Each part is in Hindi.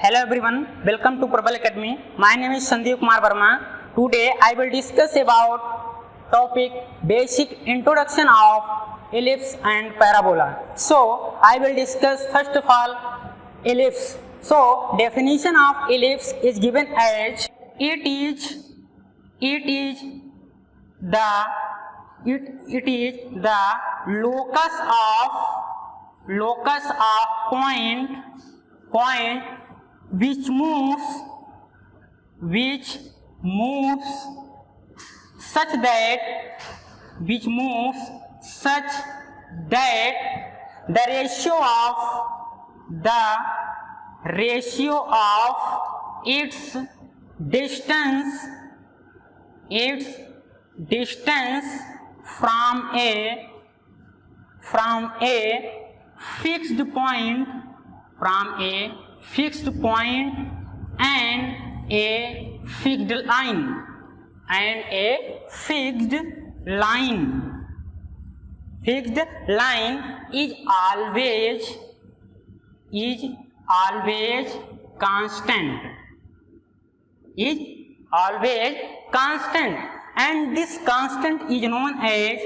Hello everyone, welcome to Prabal Academy. My name is Sandeep Kumar Verma. Today I will discuss about topic basic introduction of ellipse and parabola. So I will discuss first of all ellipse. So definition of ellipse is given as it is the locus of point which moves such that the ratio of its distance from a fixed point and a fixed line is always constant and this constant is known as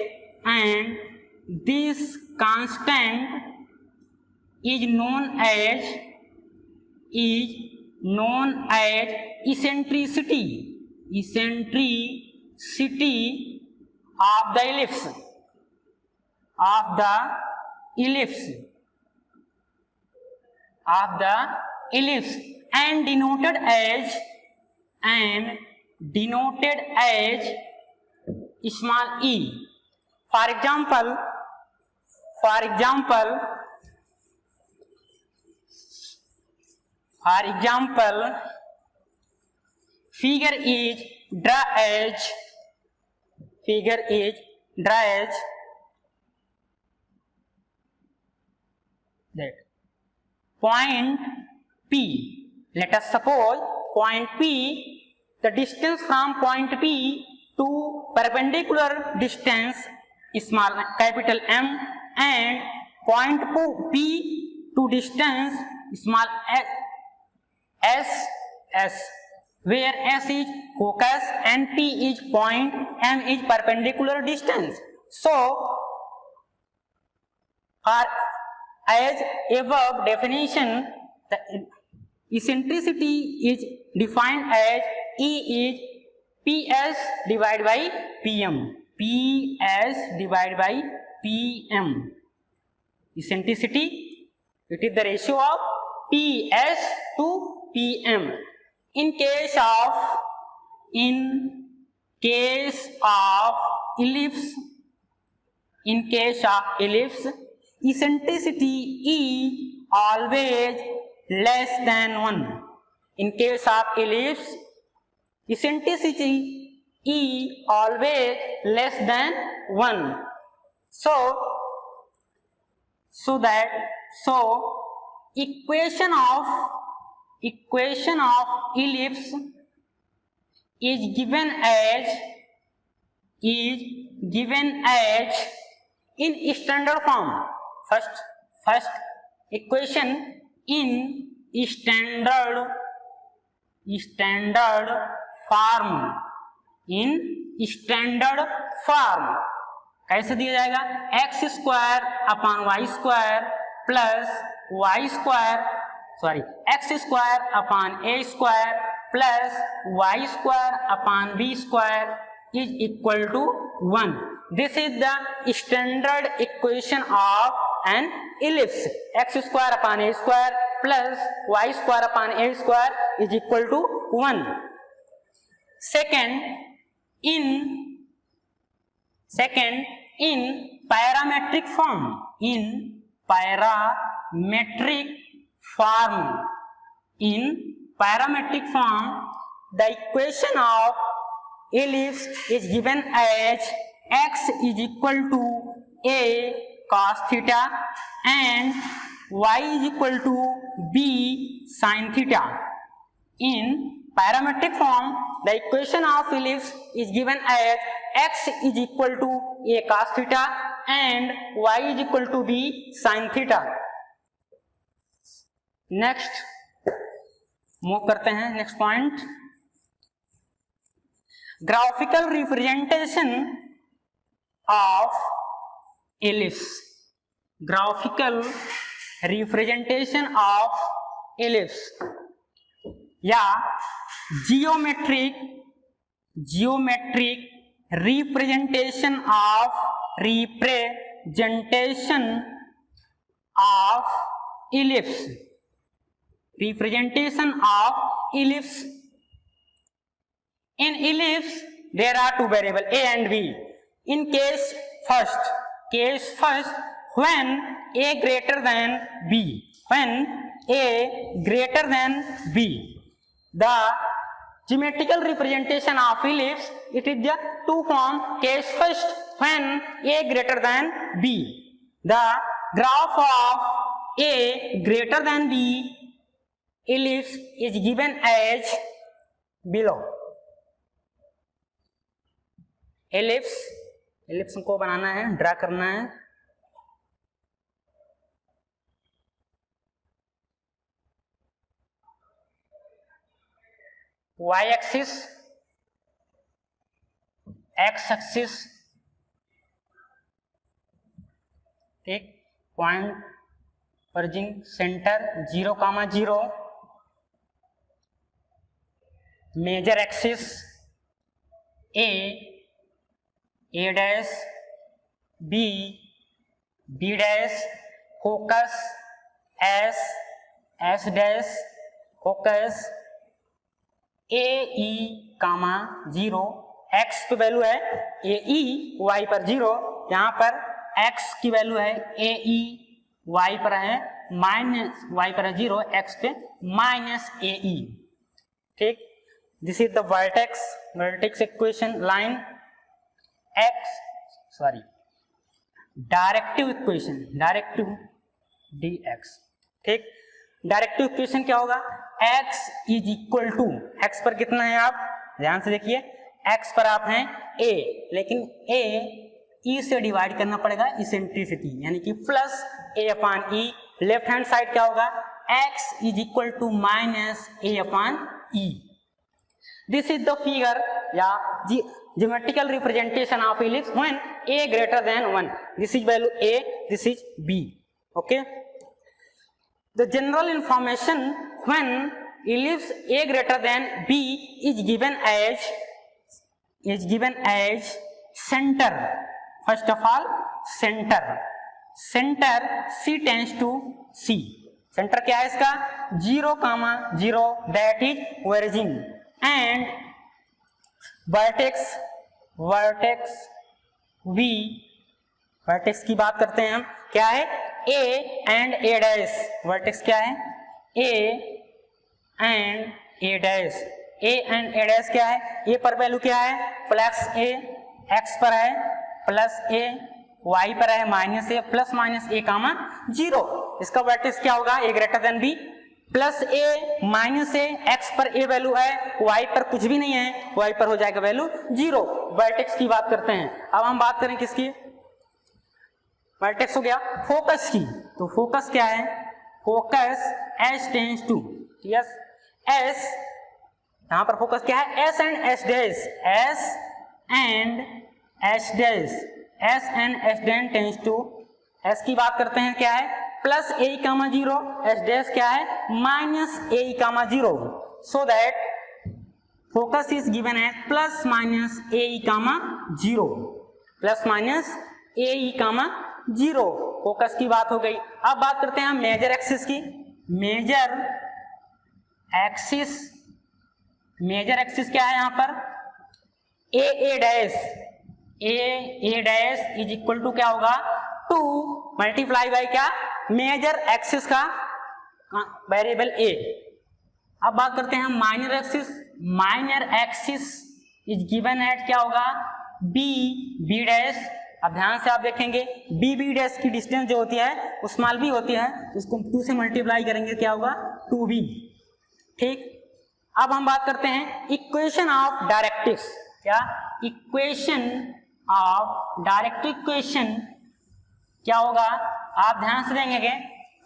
eccentricity of the ellipse and denoted as small e. For example, figure is draw as that point P. Let us suppose point P, the distance from point P to perpendicular distance small capital M and point P to distance small s, where s is focus and P is point, M is perpendicular distance. So as above definition, the eccentricity is defined as E is PS divided by PM. Eccentricity, it is the ratio of PS to PM. In case of ellipse, eccentricity is always less than 1. In case of ellipse, eccentricity is always less than 1. So equation of ellipse is given as in standard form. First equation in standard form कैसे दिया जाएगा? x square upon y square plus x square upon a square plus y square upon b square is equal to 1. This is the standard equation of an ellipse. X square upon a square plus y square upon a square is equal to 1. Second, in parametric form, the equation of ellipse is given as x is equal to a cos theta and y is equal to b sin theta. In parametric form, the equation of ellipse is given as x is equal to a cos theta and y is equal to b sin theta. Next, move करते हैं next point, graphical representation of ellipse, graphical representation of ellipse या geometric representation of ellipse, representation of ellipse. In ellipse there are two variables a and b. In case first when a greater than b, the geometrical representation of ellipse, it is the two form. Case first when a greater than b, the graph of a greater than b ellipse is given as below. ellipse को बनाना है, ड्रा करना है। y एक्सिस, x एक्सिस, ठीक, point origin centre 0,0, major axis a dash, b dash, focus s dash, focus AE, 0, x की वैल्यू है AE, y पर 0, यहाँ पर x की वैल्यू है AE, y पर है माइनस, y पर है 0, x पे माइनस AE, ठीक। This is the vertex equation line directive equation, dx, ठीक। डायरेक्टिव इक्वेशन क्या होगा, x is equal to, x पर कितना है आप ध्यान से देखिए, x पर आप हैं a, लेकिन a e से डिवाइड करना पड़ेगा इसेंट्रिसिटी, यानी कि plus a upon e। Left hand side क्या होगा, x is equal to minus a upon e। This is the figure या geometrical representation of ellipse when a greater than 1. This is value a, this is b. Okay. The general information when ellipse a greater than b is given as center. First of all, center c tends to c. Center क्या है इसका, 0,0, that is origin, and vertex v, vertex की बात करते हैं हम, क्या है a and a dash, vertex क्या है a एंड a डैश क्या है, a पर वैल्यू क्या है प्लस a, x पर है प्लस a, y पर है minus a, plus minus a, 0। इसका वर्टेक्स क्या होगा, a greater than b, plus a minus a, x पर a वैल्यू है, y पर कुछ भी नहीं है, y पर हो जाएगा वैल्यू 0। वर्टेक्स की बात करते हैं। अब हम बात करें किसकी, वर्टेक्स हो गया फोकस की, तो फोकस क्या है, focus s tends to, yes s, यहाँ पर फोकस क्या है s and s dash tends to, s की बात करते हैं क्या है प्लस a, 0, s डैश क्या है minus a, 0, so that focus is given है plus minus a, 0, plus minus a, 0। Focus की बात हो गई। अब बात करते हैं हम मेजर एक्सिस की। मेजर एक्सिस क्या है यहाँ पर, a dash is equal to क्या होगा 2 मल्टीप्लाई बाई क्या, मेजर एक्सिस का वेरिएबल a। अब बात करते हैं minor axis is given at क्या होगा b डैश। अब ध्यान से आप देखेंगे b डैश की डिस्टेंस जो होती है वो स्मॉल b होती है, उसको 2 से मल्टीप्लाई करेंगे क्या होगा 2b, ठीक। अब हम बात करते हैं इक्वेशन ऑफ डायरेक्ट्रिक्स, क्या इक्वेशन ऑफ डायरेक्ट्रिक इक्वेशन क्या होगा, आप ध्यान से देंगे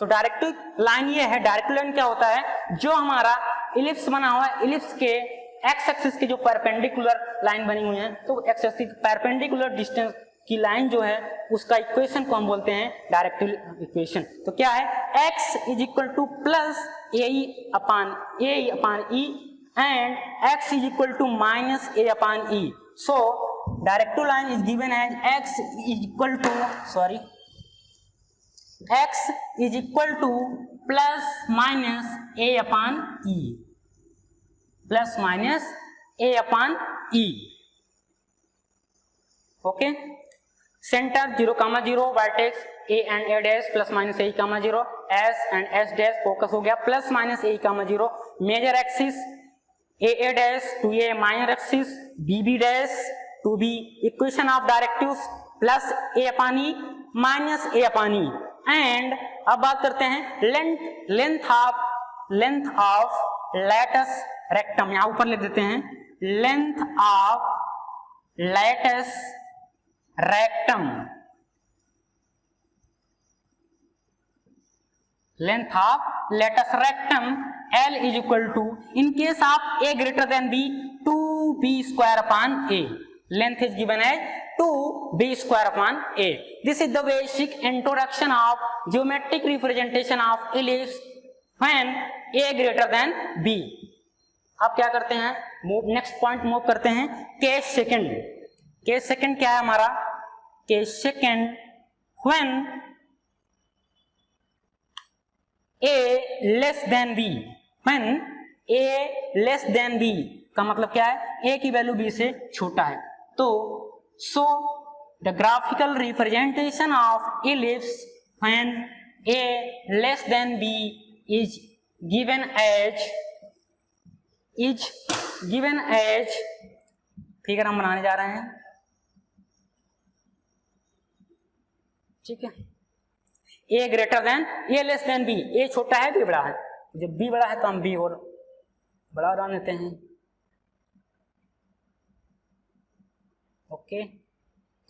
तो डायरेक्ट्रिक लाइन ये है, डायरेक्ट्रिक लाइन क्या होता है, जो हमारा इलिप्स बना हुआ है, इलिप्स के एक्स एक्सिस के जो परपेंडिकुलर लाइन बनी हुई है, तो एक्स एक्सिस परपेंडिकुलर डिस्टेंस की लाइन जो है उसका इक्वेशन को हम बोलते हैं डायरेक्टिव इक्वेशन। तो क्या है, x is equal to plus a upon e and x is equal to minus a upon e. So directive line is given as x is equal to x is equal to plus minus a upon e, plus minus a upon e. Okay, centre 0, 0, vertex a and a dash plus minus a, 0, s and s dash focus हो गया plus minus a, 0, major axis a dash to a minor axis b dash to b, equation of directives plus a upon e minus a upon e. And अब बात करते हैं लेंथ ऑफ लैटस रेक्टम, यहां ऊपर लिख देते हैं length of latus rectum, length of latus rectum L is equal to, in case of A greater than B, 2b square upon A, length is given है 2b square upon A। This is the basic introduction of geometric representation of ellipse when A greater than B। अब क्या करते हैं, नेक्स्ट पॉइंट मूव करते हैं, केस सेकंड। केस सेकंड क्या है हमारा, case second when A less than B, when A less than B का मतलब क्या है, A की वैल्यू B से छोटा है। तो so the graphical representation of ellipse when A less than B is given as figure हम बनाने जा रहे हैं, ठीक है। A greater than, A less than B, A छोटा है B बड़ा है, जब B बड़ा है तो हम B और बड़ा बना लेते हैं। ओके,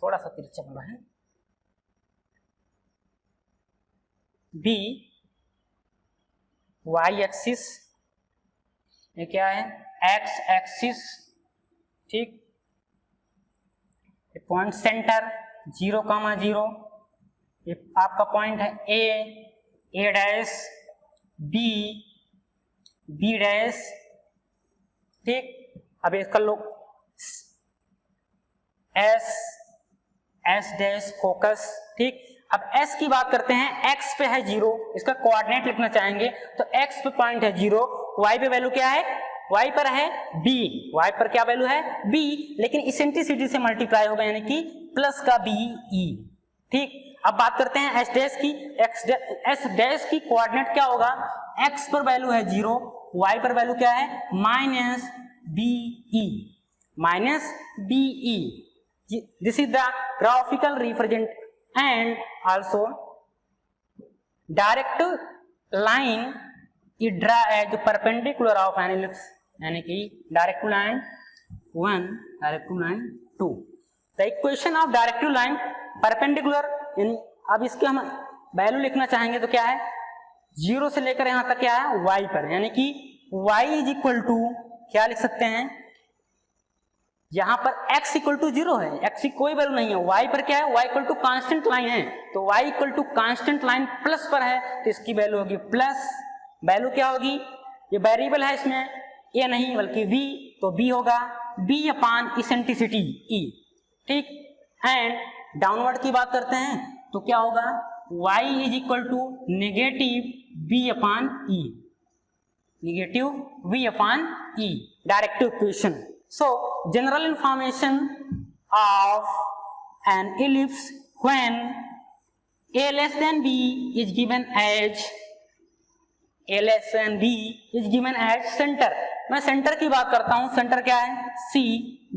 थोड़ा सा तिरछा बना है। B Y एक्सिस, ये क्या है X एक्सिस, ठीक। पॉइंट सेंटर 0, 0, ये आपका पॉइंट है A डैश, B डैश, ठीक। अब इसका लोग S डैश फोकस, ठीक। अब S की बात करते हैं, X पे है 0, इसका कोऑर्डिनेट लिखना चाहेंगे तो X पे पॉइंट है 0, Y पे वैल्यू क्या है, Y पर है B, Y पर क्या वैल्यू है B, लेकिन इसेंट्रिसिटी से मल्टीप्लाई होगा यानी कि प्लस का BE, ठीक। अब बात करते हैं S डैश की, S डैश की कोऑर्डिनेट क्या होगा, X पर वैल्यू है 0, Y पर वैल्यू क्या है minus BE। This is the graphical represent and also direct line is draw as perpendicular of an ellipse, यानी कि directive line 1, directive line 2। The equation of directive line perpendicular, यानी अब इसके हम वैल्यू लिखना चाहेंगे तो क्या है, 0 से लेकर यहां तक क्या है y पर, यानी कि y इज इक्वल टू क्या लिख सकते हैं, यहां पर x इक्वल टू 0 है, x की कोई वैल्यू नहीं है, y पर क्या है, y equal to constant line है, तो y equal to constant line plus पर है तो इसकी वैल्यू होगी प्लस, वैल्यू क्या होगी, ये वेरिएबल है इसमें a नहीं बल्कि v, तो b होगा b अपान इसेंट्रिसिटी e, ठीक। एंड डाउनवर्ड की बात करते हैं तो क्या होगा, y is equal to negative b upon e, negative v upon e, directive equation. So general information of an ellipse when A less than B is given as center। मैं सेंटर की बात करता हूं, सेंटर क्या है C,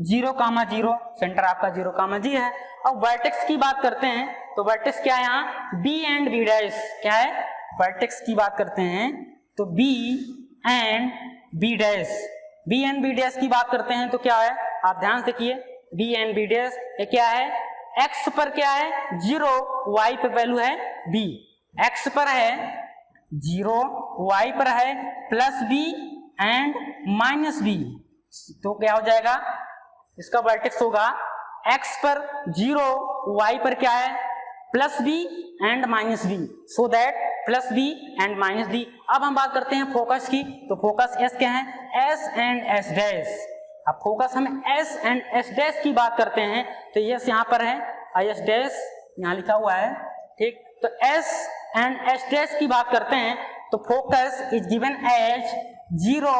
0, 0, सेंटर आपका 0, G है। अब वर्टेक्स की बात करते हैं तो वर्टेक्स क्या है यहाँ B एंड B डैश, क्या है वर्टेक्स की बात करते हैं तो B and B dash, B and B dash की बात करते हैं तो क्या है, आप ध्यान से देखिए B एंड B डैश, ये क्या है, X पर क्या है 0, Y पर वैल्यू है B, X पर है 0, Y पर है plus B and minus B. तो क्या हो जाएगा, इसका वर्टेक्स होगा x पर 0, y पर क्या है plus B and minus B, so that plus B and minus B. अब हम बात करते हैं फोकस की, तो फोकस s क्या है, s एंड s डैश। अब फोकस हम s एंड s डैश की बात करते हैं, तो यस यहाँ पर है, s डैश यहाँ लिखा हुआ है, ठीक। तो s एंड s डैश की बात करते हैं, तो focus is given as 0,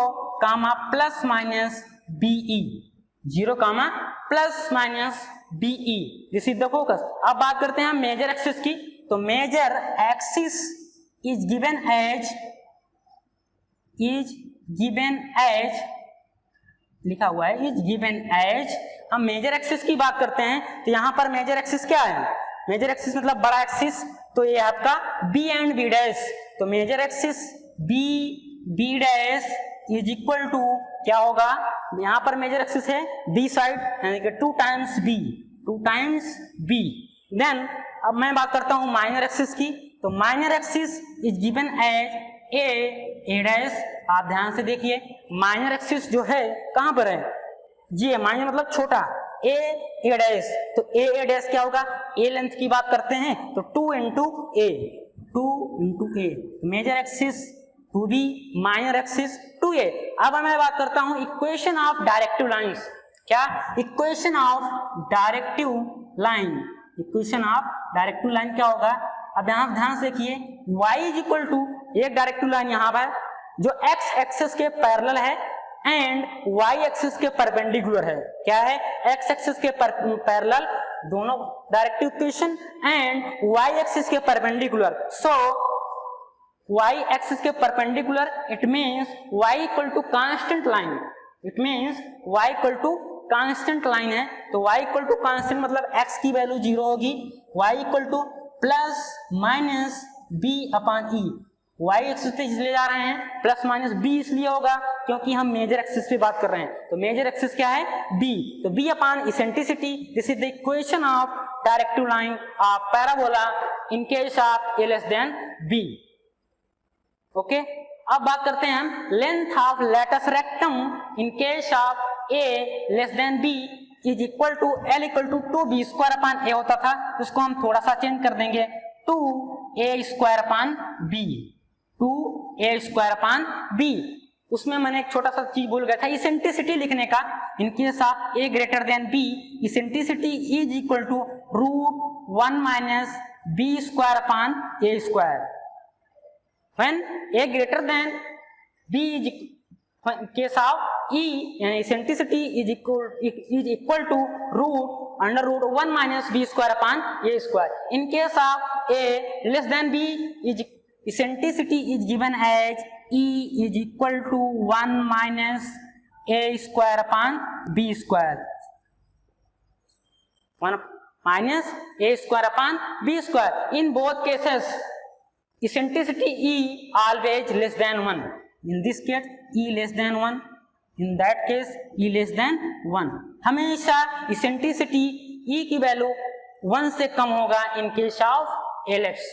plus minus BE, 0, plus minus BE, this is the focus. अब बात करते हैं हम मेजर एक्सिस की, तो major axis is given as लिखा हुआ है, इज गिवन एज। हम मेजर एक्सिस की बात करते हैं, तो यहां पर मेजर एक्सिस क्या है, मेजर एक्सिस मतलब बड़ा एक्सिस, तो ये आपका B एंड B डैश। तो major axis B dash is equal to क्या होगा, यहां पर मेजर एक्सिस है D साइड, यानी कि 2 टाइम्स B। देन अब मैं बात करता हूं माइनर एक्सिस की, तो minor axis is given as A dash. आप ध्यान से देखिए, माइनर एक्सिस जो है कहां पर है, जी माइनर मतलब छोटा, A डैश। तो A डैश क्या होगा, A लेंथ की बात करते हैं, तो 2 into A, major axis 2B, minor axis 2A। अब मैं बात करता हूं इक्वेशन ऑफ डायरेक्टिव लाइंस, क्या, इक्वेशन ऑफ डायरेक्टिव लाइन क्या होगा। अब यहां ध्यान से देखिए, y इज इक्वल टू, एक डायरेक्टिव लाइन यहां पर जो x एक्सिस के पैरेलल है एंड y एक्सिस के परपेंडिकुलर है, क्या है, x एक्सिस के पैरेलल दोनों directive equation and y axis के परपेंडिकुलर। सो y एक्सिस के perpendicular, it means y equal to constant line, y equal to constant line है, तो y इक्वल टू कांस्टेंट मतलब x की वैल्यू 0 होगी, y equal to plus minus b upon E. y axis पे इसलिए जा रहे हैं, प्लस माइनस b इसलिए होगा क्योंकि हम मेजर एक्सिस पे बात कर रहे हैं, तो मेजर एक्सिस क्या है b, तो b upon eccentricity, this is the equation of directive line of parabola in case of a less than b। Okay, अब बात करते हैं हम length of latus rectum in case of a less than b is equal to L equal to 2b square upon a होता था, उसको हम थोड़ा सा चेंज कर देंगे, 2a स्क्वायर अपॉन b। उसमें मैंने एक छोटा सा चीज भूल गया था, इसेंट्रिसिटी लिखने का, in case of a greater than b, eccentricity is equal to √1 minus b square upon a square. When a greater than b is case of E, eccentricity is equal to √1 minus b square upon a square. In case of a less than b, eccentricity is given as E is equal to 1 minus a square upon b square. 1 minus a square upon b square. In both cases, eccentricity E always less than 1. In this case E less than 1, in that case E less than 1. हमेशा eccentricity E की वैल्यू 1 से कम होगा in case of ellipse.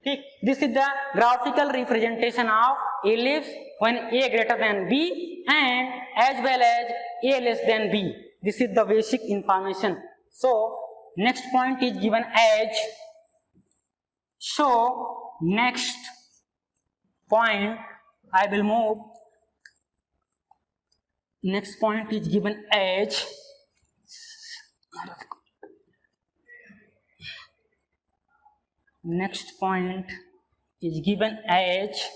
ठीक, this is the graphical representation of ellipse when A greater than B and as well as A less than B. This is the basic information. So next point is given as, so next point I will move, next point is given as, next point is given as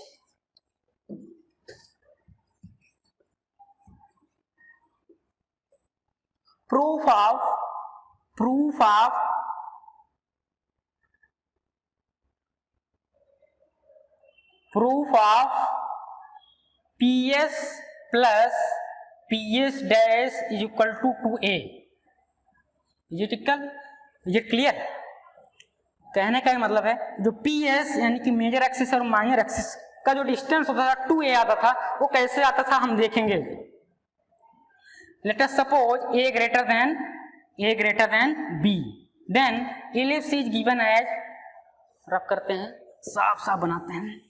proof of PS plus PS dash is equal to 2A. Is it clear? कहने का मतलब है, जो PS यानी कि मेजर एक्सिस और माइनर एक्सिस का जो डिस्टेंस होता था 2A आता था, वो कैसे आता था हम देखेंगे। Let us suppose A greater than B, then ellipse is given as, रब करते हैं, साफ बनाते हैं,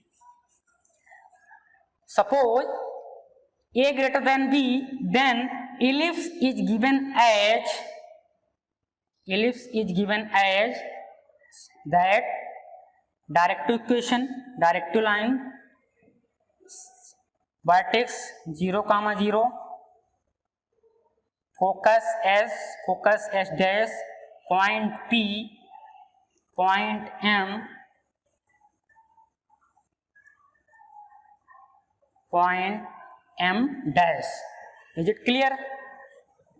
suppose a greater than b, then ellipse is given as that direct equation, direct line, vertex 0, 0, focus S dash, point P, point M, point M dash. Is it clear?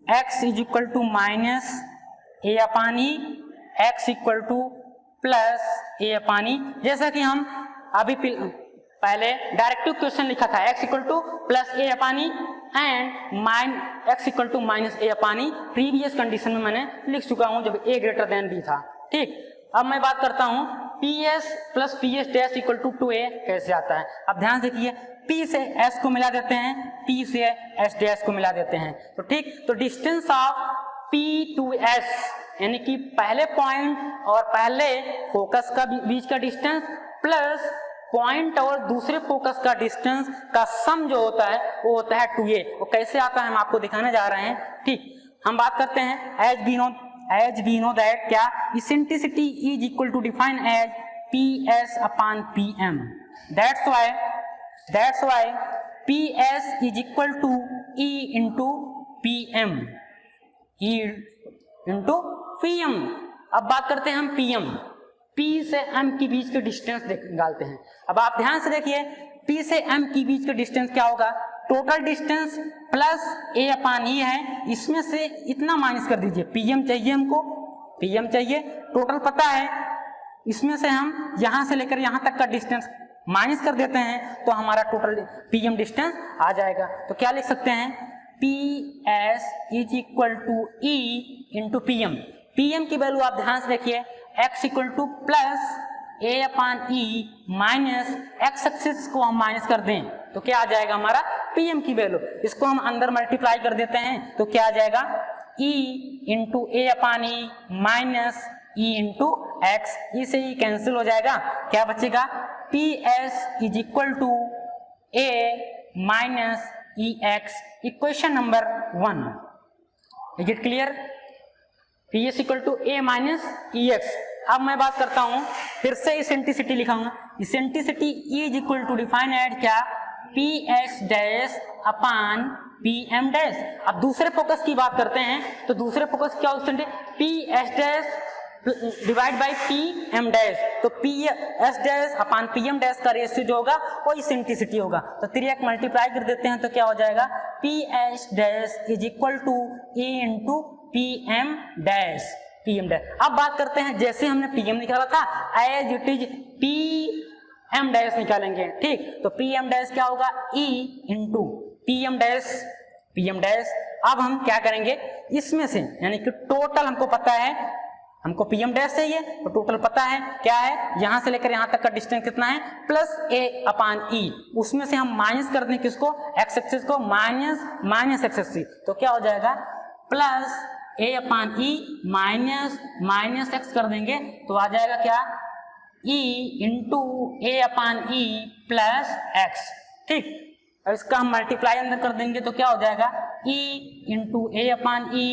X is equal to minus a upon e, x equal to plus A upon E. जैसा कि हम अभी पहले डायरेक्टिव क्वेश्चन लिखा था, x equal to plus A upon e and x equal to minus a upon e. Previous condition में मैंने लिख चुका हूं जब a ग्रेटर देन b था। ठीक, अब मैं बात करता हूं ps plus ps dash equal to 2a कैसे आता है। अब ध्यान देखिए, p से s को मिला देते हैं, p से s डैश को मिला देते हैं। तो ठीक, तो distance of p to s यानी कि पहले पॉइंट और पहले फोकस का बीच का डिस्टेंस प्लस पॉइंट और दूसरे फोकस का डिस्टेंस का सम जो होता है वो होता है 2a। वो कैसे आता है हम आपको दिखाने जा रहे हैं। ठीक, हम बात करते हैं एज वी नो दैट क्या eccentricity is equal to define as ps upon pm। That's why ps is equal to e into pm, e into pm। अब बात करते हैं हम pm, p से m के बीच के डिस्टेंस निकालते हैं। अब आप ध्यान से देखिए, p से m के बीच का डिस्टेंस क्या होगा, total distance plus a upon e है, इसमें से इतना माइनस कर दीजिए। pm चाहिए हमको, pm चाहिए, टोटल पता है, इसमें से हम यहां से लेकर यहां तक का डिस्टेंस माइनस कर देते हैं तो हमारा टोटल pm डिस्टेंस आ जाएगा। तो क्या लिख सकते हैं, ps is equal to e into pm। pm की वैल्यू आप ध्यान से देखिए, x equal to plus a upon e minus x axis को हम माइनस कर दें तो क्या आ जाएगा हमारा pm की वैल्यू। इसको हम अंदर मल्टीप्लाई कर देते हैं तो क्या आ जाएगा, e into a upon e minus e into x। e से ही कैंसिल हो जाएगा, क्या बचेगा, ps is equal to a minus ex। Equation number 1। Is it clear? ps equal to a minus ex। अब मैं बात करता हूं, फिर से इसेंट्रिसिटी लिखाऊंगा। Eccentricity is equal to define at क्या, ps dash upon pm dash. अब दूसरे फोकस की बात करते हैं तो दूसरे फोकस क्या होगा, ps dash divide by pm dash. तो ps dash upon pm dash का रेशियो जो होगा वो इसेंट्रिसिटी होगा। तो 3x मल्टीप्लाई कर देते हैं तो क्या हो जाएगा, ps dash is equal to a into pm dash. अब बात करते हैं, जैसे हमने pm निकाला था as it is pm dash निकालेंगे। ठीक, तो pm डैश क्या होगा, e इंटू pm डैश। अब हम क्या करेंगे, इसमें से यानी कि टोटल हमको पता है, हमको pm डैश चाहिए तो टोटल पता है क्या है, यहां से लेकर यहां तक का डिस्टेंस कितना है, प्लस a अपॉन e। उसमें से हम माइनस कर दें किसको, x एक्सिस को, माइनस x एक्सिस। तो क्या हो जाएगा, plus a upon e minus x कर देंगे तो आ जाएगा क्या, e into a upon e plus x। ठीक, अब इसका हम मल्टीप्लाई अंदर कर देंगे तो क्या हो जाएगा, e into a upon e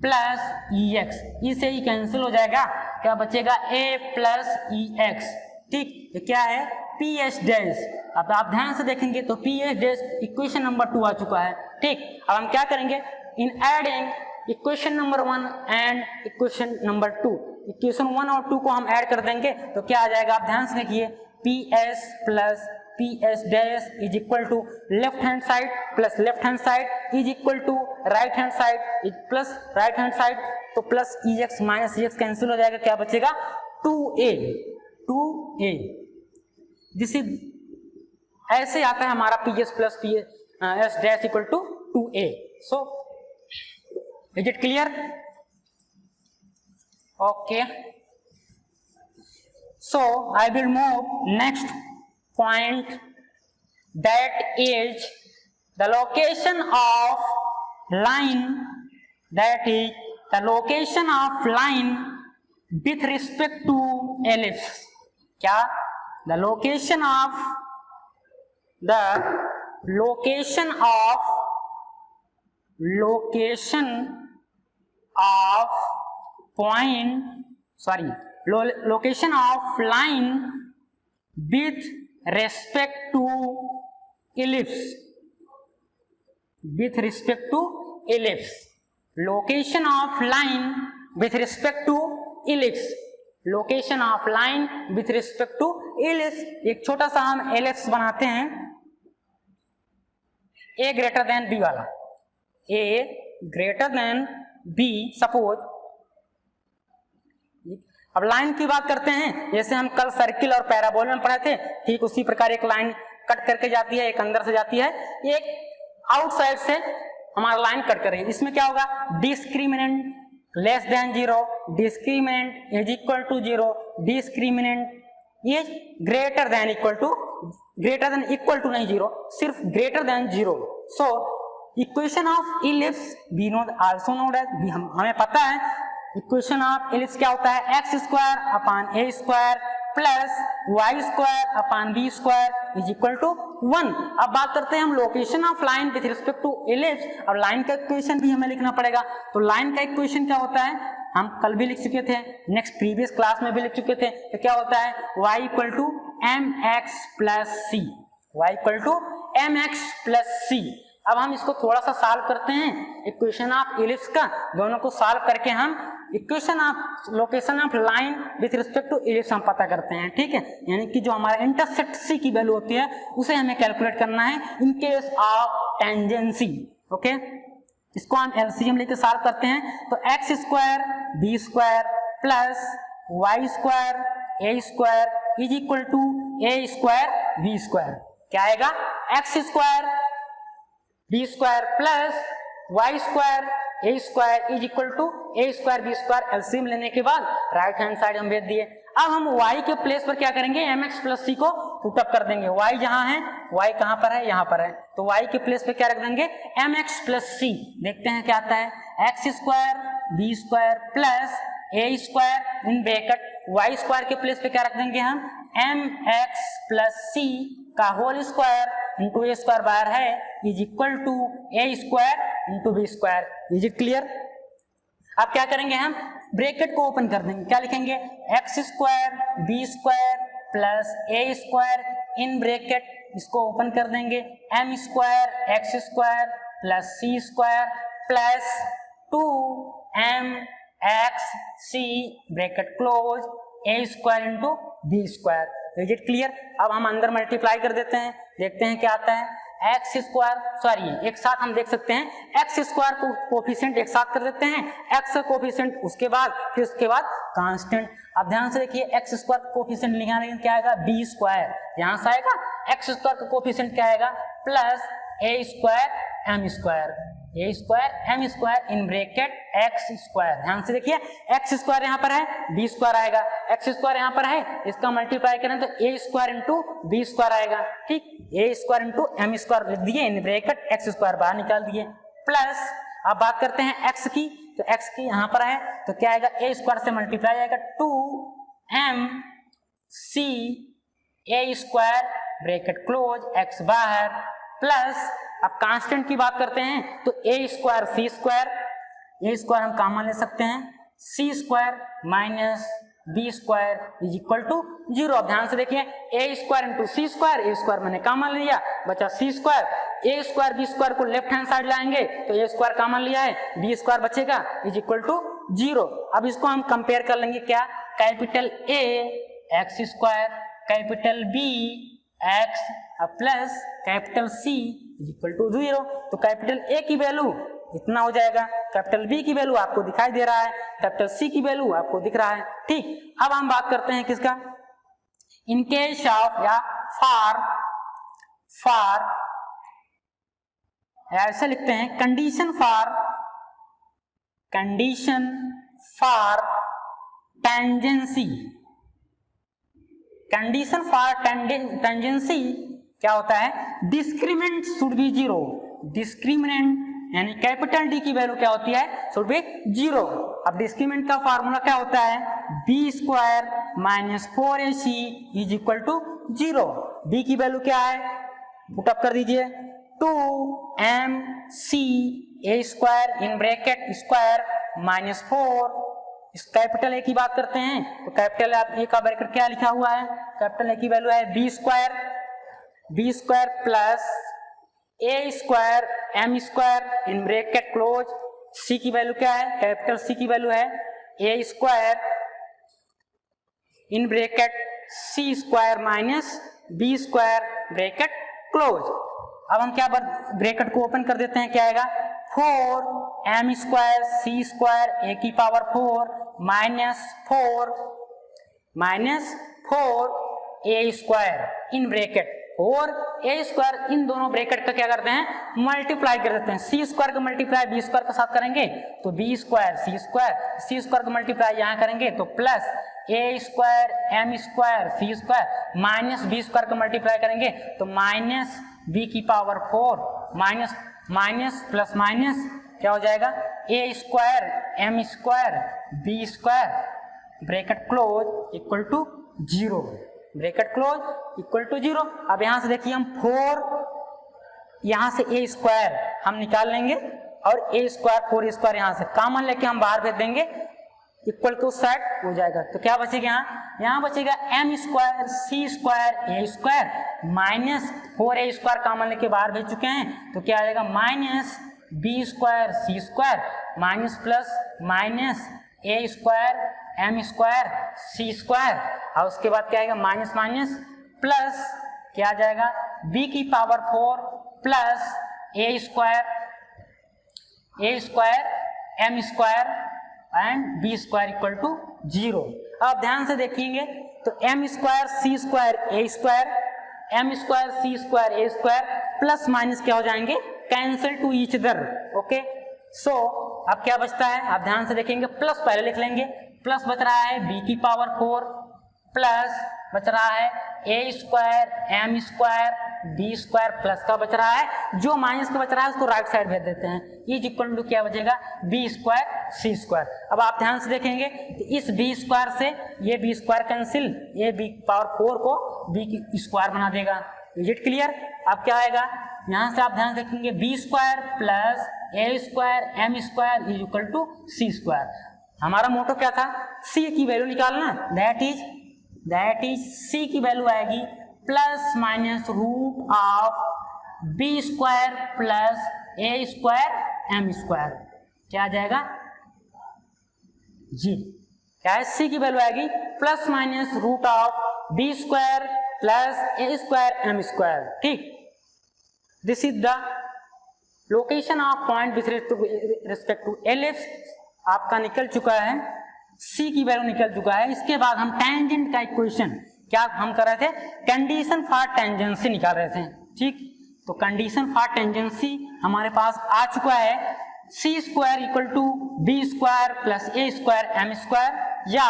plus ex। ई से ही कैंसिल हो जाएगा, क्या बचेगा, a प्लस ex। ठीक, ये क्या है, ps डैश। अब आप ध्यान से देखेंगे तो ps डैश इक्वेशन नंबर 2 आ चुका है। ठीक, अब हम क्या करेंगे, in adding equation number 1 and equation number 2, equation 1 और 2 को हम ऐड कर देंगे तो क्या आ जाएगा, आप ध्यान से देखिए, ps plus ps dash is equal to left hand side plus left hand side is equal to right hand side plus right hand side. तो plus ex minus ex cancel हो जाएगा, क्या बचेगा, 2a। दिस इज ऐसे आता है हमारा ps plus ps dash equal to 2a। So is it clear? Okay, so I will move next point, that is the location of line, that is the location of line with respect to ellipse। क्या, the location of the location of line with respect to ellipse. Location of line with respect to ellipse. एक छोटा सा हम एलिप्स बनाते हैं, a ग्रेटर देन b वाला, a greater than b suppose. अब लाइन की बात करते हैं, जैसे हम कल सर्किल और पैराबोला में पढ़े थे, ठीक उसी प्रकार एक लाइन कट करके जाती है, एक अंदर से जाती है, एक आउटसाइड से हमारा लाइन कट कर रही है। इसमें क्या होगा, discriminant less than 0, discriminant is equal to 0, discriminant is greater than equal to नहीं 0, सिर्फ greater than 0। So equation of ellipse be known also known as, हमें पता है इक्वेशन ऑफ इलिप्स क्या होता है, x square upon a square plus y square upon b square is equal to 1। अब बात करते हैं हम location of line with respect to ellipse. अब लाइन का इक्वेशन भी हमें लिखना पड़ेगा, तो लाइन का इक्वेशन क्या होता है, हम कल भी लिख चुके थे, नेक्स्ट प्रीवियस क्लास में भी लिख चुके थे। तो क्या होता है, y equal to mx plus c। अब हम इसको थोड़ा सा सॉल्व करते हैं, इक्वेशन ऑफ इलिप्स का, दोनों को सॉल्व करके हम equation of location of line with respect to ellipse हम पता करते हैं, ठीक है। यानी कि जो हमारा इंटरसेक्ट सी की वैल्यू होती है उसे हमें कैलकुलेट करना है in case of tangency, okay. इसको हम एलसीएम लेके सॉल्व करते हैं, तो x square B square plus y square A square is equal to a square B square. क्या आएगा, x square B square plus y square A square is equal to a square B square. LCM लेने के बाद राइट हैंड साइड हम भेज दिए। अब हम y के प्लेस पर क्या करेंगे, mx प्लस सी को पुट अप कर देंगे। y जहां है, y कहां पर है, यहां पर है, तो y के प्लेस पे क्या रख देंगे, mx प्लस सी। देखते हैं क्या आता है, x square B square plus A square in bracket y square के प्लेस पे क्या रख देंगे हम, mx प्लस सी का whole square into a square बाहर है is equal to a square into b square. Is it clear. अब क्या करेंगे, हम ब्रैकेट को ओपन कर देंगे, क्या लिखेंगे, x square B square plus A square in bracket, इसको ओपन कर देंगे, m square x square plus c square plus 2mx c bracket close a square into b square. Is it clear. अब हम अंदर मल्टीप्लाई कर देते हैं, देखते हैं क्या आता है, एक्स स्क्वायर, सॉरी एक साथ हम देख सकते हैं, एक्स स्क्वायर को कोफिशिएंट एक साथ कर देते हैं, एक्स का कोफिशिएंट उसके बाद, फिर उसके बाद कांस्टेंट। अब ध्यान से देखिए, एक्स स्क्वायर का कोफिशिएंट लिखना क्या आएगा, बी स्क्वायर, यहां से आएगा एक्स स्क्वायर का कोफिशिएंट क्या आएगा, plus A square M square in bracket x square. ध्यान से देखिए, एक्स स्क्वायर यहाँ पर है, बी स्क्वायर आएगा, एक्स स्क्वायर यहाँ पर है, इसका मल्टीप्लाई करें तो ए स्क्वायर इंटू बी स्क्वायर आएगा, ठीक, a square into m square लिख दिए, इन ब्रैकेट एक्स स्क्वायर बाहर निकाल दिए, प्लस अब बात करते हैं एक्स की, तो एक्स की यहाँ पर है तो क्या आएगा, ए स्क्वायर से मल्टीप्लाई आएगा 2m C A square bracket close X बाहर प्लस, अब कांस्टेंट की बात करते हैं तो ए स्क्वायर सी स्क्वायर, ए स्क्वायर हम कॉमन ले सकते हैं, C square minus B square is equal to 0। अब ध्यान से देखिए, A square into C square, A square मैंने कॉमन लिया, बचा सी स्क्वायर, ए स्क्वायर बी स्क्वायर को लेफ्ट हैंड साइड लाएंगे तो ए स्क्वायर कॉमन लिया है, बी स्क्वायर बचेगा इज इक्वल टू 0। अब इसको हम कंपेयर कर लेंगे, क्या, capital a x square, capital b x plus capital c is equal to 0। तो कैपिटल ए की वैल्यू इतना हो जाएगा, कैपिटल बी की वैल्यू आपको दिखाई दे रहा है, कैपिटल सी की वैल्यू आपको दिख रहा है, ठीक। अब हम बात करते हैं किसका, इन केस ऑफ या फॉर ऐसे लिखते हैं, कंडीशन फॉर टेंजेंसी क्या होता है, डिस्क्रिमिनेंट शुड बी 0, डिस्क्रिमिनेंट यानी कैपिटल डी की वैल्यू क्या होती है, शुड बी 0। अब डिस्क्रिमिनेंट का फार्मूला क्या होता है, B square minus 4ac is equal to 0। बी की वैल्यू क्या है, पुटअप कर दीजिए 2mc a square in bracket square minus 4, इस कैपिटल ए की बात करते हैं तो कैपिटल ए का ब्रैकेट क्या लिखा हुआ है, कैपिटल ए की वैल्यू है B square plus A square M square in bracket close, C की वैल्यू क्या है, कैपिटल सी की वैल्यू है A square in bracket C square minus B square bracket close. अब हम क्या ब्रैकेट को ओपन कर देते हैं, क्या आएगा 4 एम स्क्वायर सी स्क्वायर ए की power 4 minus 4 A square in bracket और ए स्क्वायर, इन दोनों ब्रैकेट का क्या करते हैं मल्टीप्लाई कर देते हैं, सी स्क्वायर का मल्टीप्लाई बी स्क्वायर के साथ करेंगे तो बी स्क्वायर सी स्क्वायर का मल्टीप्लाई यहाँ करेंगे तो प्लस ए स्क्वायर एम स्क्वायर सी स्क्वायर माइनस बी स्क्वायर का मल्टीप्लाई करेंगे तो माइनस बी की पावर 4 माइनस प्लस माइनस क्या हो जाएगा A square M square B square bracket close equal to 0, bracket close equal to 0। अब यहां से देखिए हम 4 यहां से ए स्क्वायर हम निकाल लेंगे और ए स्क्वायर 4 स्क्वायर यहां से कॉमन लेके हम बाहर भेज देंगे इक्वल टू साइड हो जाएगा तो क्या बचेगा यहाँ बचेगा एम स्क्वायर सी स्क्वायर ए स्क्वायर माइनस 4 ए स्क्वायर कॉमन लेके बाहर भेज चुके हैं तो क्या आ जाएगा माइनस बी स्क्वायर सी स्क्वायर माइनस प्लस माइनस ए स्क्वायर एम स्क्वायर सी स्क्वायर और उसके बाद क्या आएगा माइनस माइनस प्लस क्या आ जाएगा बी की power 4 plus A square M square and b square equal to 0। अब ध्यान से देखेंगे तो एम स्क्वायर सी स्क्वायर ए स्क्वायर एम स्क्वायर सी स्क्वायर ए स्क्वायर प्लस माइनस क्या हो जाएंगे cancel to each other. Okay so अब क्या बचता है, आप ध्यान से देखेंगे प्लस पहले लिख लेंगे, प्लस बच रहा है बी की पावर 4 प्लस बच रहा है A square M square B square plus का बच रहा है, जो माइनस का बच रहा है उसको राइट साइड भेज देते हैं, इज इक्वल टू क्या बचेगा बी स्क्वायर सी स्क्वायर। अब आप ध्यान से देखेंगे तो इस बी स्क्वायर से ये बी स्क्वायर कैंसिल, ये बी पावर 4 को बी की स्क्वायर बना देगा। Is it clear? अब क्या आएगा यहाँ से आप ध्यान से देखेंगे b square plus A square M square is equal to c square. हमारा मोटो क्या था, सी की वैल्यू निकालना, दैट इज सी की वैल्यू आएगी plus minus root of B square plus A square M square, क्या आ जाएगा जी, क्या है सी की वैल्यू आएगी plus minus root of B square plus A square M square. ठीक, this is the location of point with respect to ellipse आपका निकल चुका है, सी की वैल्यू निकल चुका है। इसके बाद हम टेंजेंट का इक्वेशन क्या हम कर रहे थे, कंडीशन फॉर टेंजेंसी निकाल रहे थे। ठीक, तो कंडीशन फॉर टेंजेंसी हमारे पास आ चुका है, C square equal to B square plus A square M square या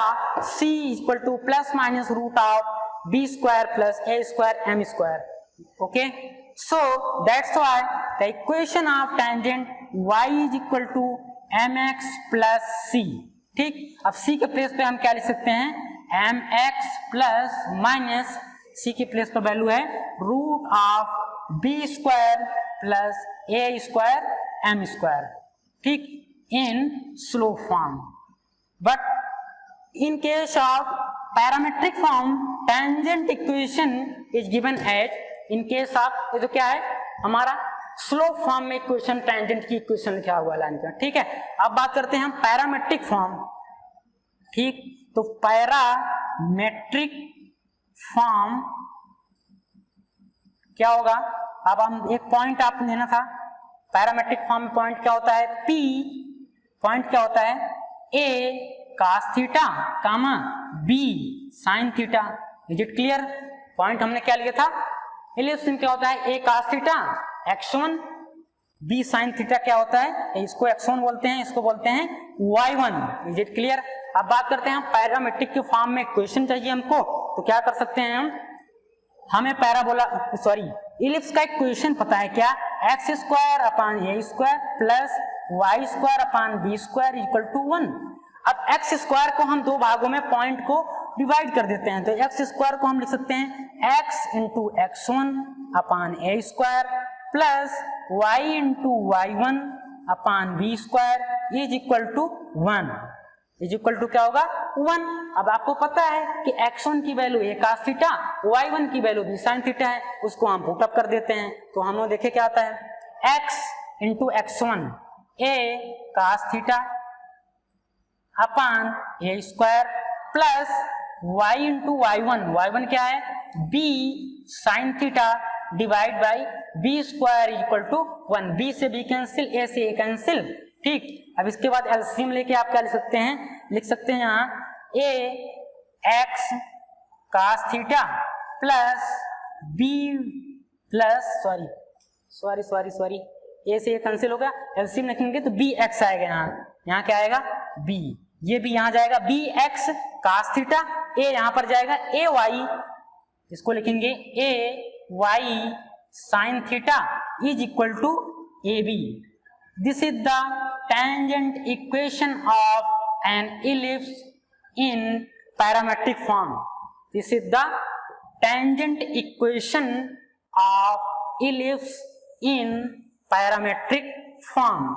C equal to plus minus root of B square plus A square M square. Okay, so that's why the equation of tangent y is equal to mx plus c। ठीक, अब c के प्लेस पे हम क्या लिख सकते हैं, mx प्लस माइनस c के प्लेस पर वैल्यू है root of b square plus a square m square. ठीक, in slope form, but in case of parametric form tangent equation is given as, in case of ये तो क्या है हमारा स्लो फॉर्म में इक्वेशन, टेंजेंट की इक्वेशन लिखा हुआ लाइन का। ठीक है, अब बात करते हैं हम पैरामेट्रिक फॉर्म। ठीक, तो पैरामेट्रिक फॉर्म क्या होगा, अब हम एक पॉइंट आपने लेना था, पैरामेट्रिक फॉर्म में पॉइंट क्या होता है P, पॉइंट क्या होता है A cos theta comma B sin theta. Is it clear? Point हमने क्या लिया था, इलिप्स में क्या होता है a cos theta x1, b sin theta क्या होता है, इसको x1 बोलते हैं, इसको बोलते हैं y1। Is it clear? अब बात करते हैं हम पैरामेट्रिक के फॉर्म में क्वेश्चन चाहिए हमको, तो क्या कर सकते हैं हम, हमें इलिप्स का इक्वेशन पता है क्या, x square upon a square plus y square upon b square equal to 1। अब एक्स स्क्वायर को हम दो भागों में पॉइंट को डिवाइड कर देते हैं, तो एक्स स्क्वायर को हम लिख सकते हैं x into x one upon a square plus y into y one upon b square is equal to 1, is equal to क्या होगा 1। अब आपको पता है कि x1 की value a cos theta, y1 की वैल्यू b sin थीटा है, उसको हम पुट अप कर देते हैं, तो हम लोग देखे क्या आता है x into x1 a cos theta upon a square plus y into y1 क्या है b sin theta divide by b square equal to 1, b से b कैंसिल, a से a कैंसिल, ठीक। अब इसके बाद एलसीएम लेके आप क्या लिख सकते हैं यहाँ a x cos theta plus b plus sorry a से a कैंसिल हो गया, एलसीएम लिखेंगे तो bx आएगा, यहाँ क्या आएगा b, ये भी यहाँ जाएगा bx cos थीटा, a यहाँ पर जाएगा ay, इसको लिखेंगे ay sin theta is equal to ab। This is the tangent equation of an ellipse in parametric form. This is the tangent equation of ellipse in parametric form.